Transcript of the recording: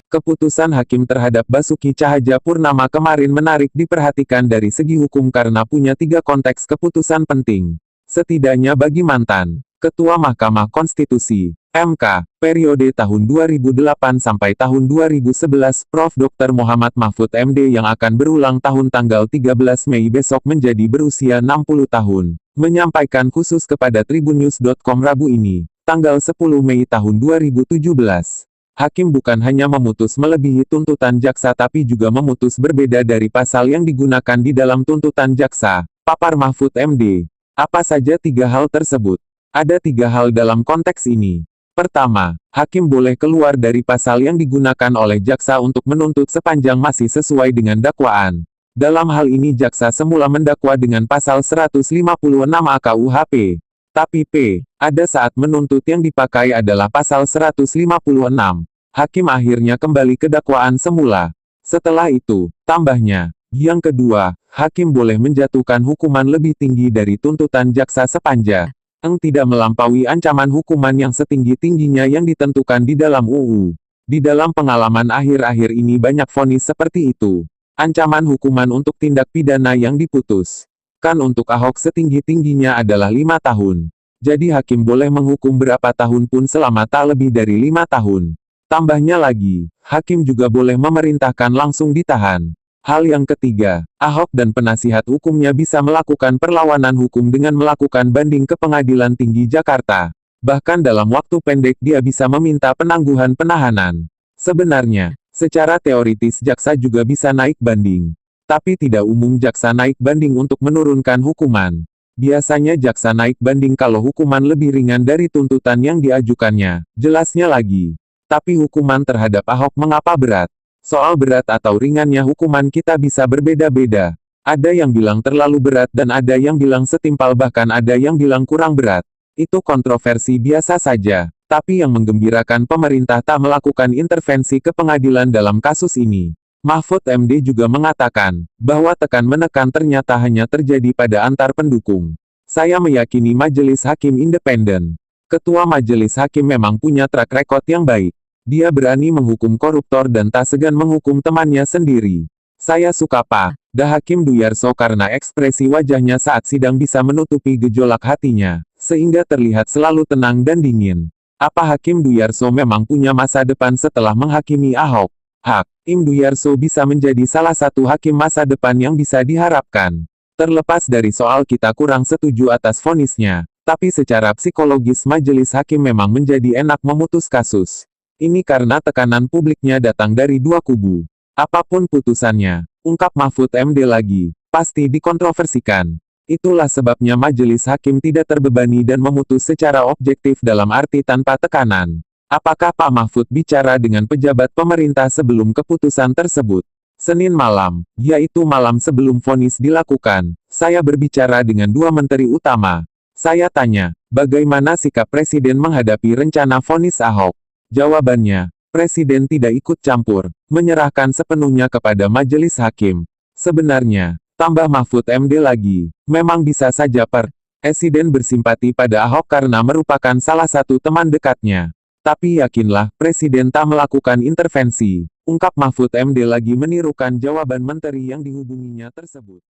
Keputusan hakim terhadap Basuki Cahayapurnama kemarin menarik diperhatikan dari segi hukum karena punya 3 konteks keputusan penting. Setidaknya bagi mantan Ketua Mahkamah Konstitusi, MK, periode tahun 2008 sampai tahun 2011, Prof. Dr. Muhammad Mahfud MD yang akan berulang tahun tanggal 13 Mei besok menjadi berusia 60 tahun, menyampaikan khusus kepada tribunnews.com Rabu ini, tanggal 10 Mei tahun 2017. Hakim bukan hanya memutus melebihi tuntutan jaksa tapi juga memutus berbeda dari pasal yang digunakan di dalam tuntutan jaksa, papar Mahfud MD. Apa saja 3 hal tersebut? Ada 3 hal dalam konteks ini. Pertama, hakim boleh keluar dari pasal yang digunakan oleh jaksa untuk menuntut sepanjang masih sesuai dengan dakwaan. Dalam hal ini jaksa semula mendakwa dengan pasal 156 AKUHP. Tapi ada saat menuntut yang dipakai adalah pasal 156. Hakim akhirnya kembali ke dakwaan semula. Setelah itu, tambahnya, yang kedua, hakim boleh menjatuhkan hukuman lebih tinggi dari tuntutan jaksa sepanjang tidak melampaui ancaman hukuman yang setinggi-tingginya yang ditentukan di dalam UU. Di dalam pengalaman akhir-akhir ini banyak vonis seperti itu. Ancaman hukuman untuk tindak pidana yang diputus. Kan untuk Ahok setinggi-tingginya adalah 5 tahun. Jadi hakim boleh menghukum berapa tahun pun selama tak lebih dari 5 tahun. Tambahnya lagi, hakim juga boleh memerintahkan langsung ditahan. Hal yang ketiga, Ahok dan penasihat hukumnya bisa melakukan perlawanan hukum dengan melakukan banding ke Pengadilan Tinggi Jakarta. Bahkan dalam waktu pendek dia bisa meminta penangguhan penahanan. Sebenarnya, secara teoritis jaksa juga bisa naik banding. Tapi tidak umum jaksa naik banding untuk menurunkan hukuman. Biasanya jaksa naik banding kalau hukuman lebih ringan dari tuntutan yang diajukannya. Jelasnya lagi. Tapi hukuman terhadap Ahok mengapa berat? Soal berat atau ringannya hukuman kita bisa berbeda-beda. Ada yang bilang terlalu berat dan ada yang bilang setimpal bahkan ada yang bilang kurang berat. Itu kontroversi biasa saja. Tapi yang menggembirakan pemerintah tak melakukan intervensi ke pengadilan dalam kasus ini. Mahfud MD juga mengatakan, bahwa tekan-menekan ternyata hanya terjadi pada antar pendukung. Saya meyakini majelis hakim independen. Ketua majelis hakim memang punya track record yang baik. Dia berani menghukum koruptor dan tak segan menghukum temannya sendiri. Saya suka Pak Hakim Duyarso karena ekspresi wajahnya saat sidang bisa menutupi gejolak hatinya, sehingga terlihat selalu tenang dan dingin. Apa Hakim Duyarso memang punya masa depan setelah menghakimi Ahok? Hakim Duyarso bisa menjadi salah satu hakim masa depan yang bisa diharapkan. Terlepas dari soal kita kurang setuju atas vonisnya, tapi secara psikologis majelis hakim memang menjadi enak memutus kasus. Ini karena tekanan publiknya datang dari 2 kubu. Apapun putusannya, ungkap Mahfud MD lagi, pasti dikontroversikan. Itulah sebabnya majelis hakim tidak terbebani dan memutus secara objektif dalam arti tanpa tekanan. Apakah Pak Mahfud bicara dengan pejabat pemerintah sebelum keputusan tersebut? Senin malam, yaitu malam sebelum vonis dilakukan, saya berbicara dengan 2 menteri utama. Saya tanya, bagaimana sikap Presiden menghadapi rencana vonis Ahok? Jawabannya, Presiden tidak ikut campur, menyerahkan sepenuhnya kepada majelis hakim. Sebenarnya, tambah Mahfud MD lagi, memang bisa saja Presiden bersimpati pada Ahok karena merupakan salah satu teman dekatnya. Tapi yakinlah, Presiden tak melakukan intervensi, ungkap Mahfud MD lagi menirukan jawaban menteri yang dihubunginya tersebut.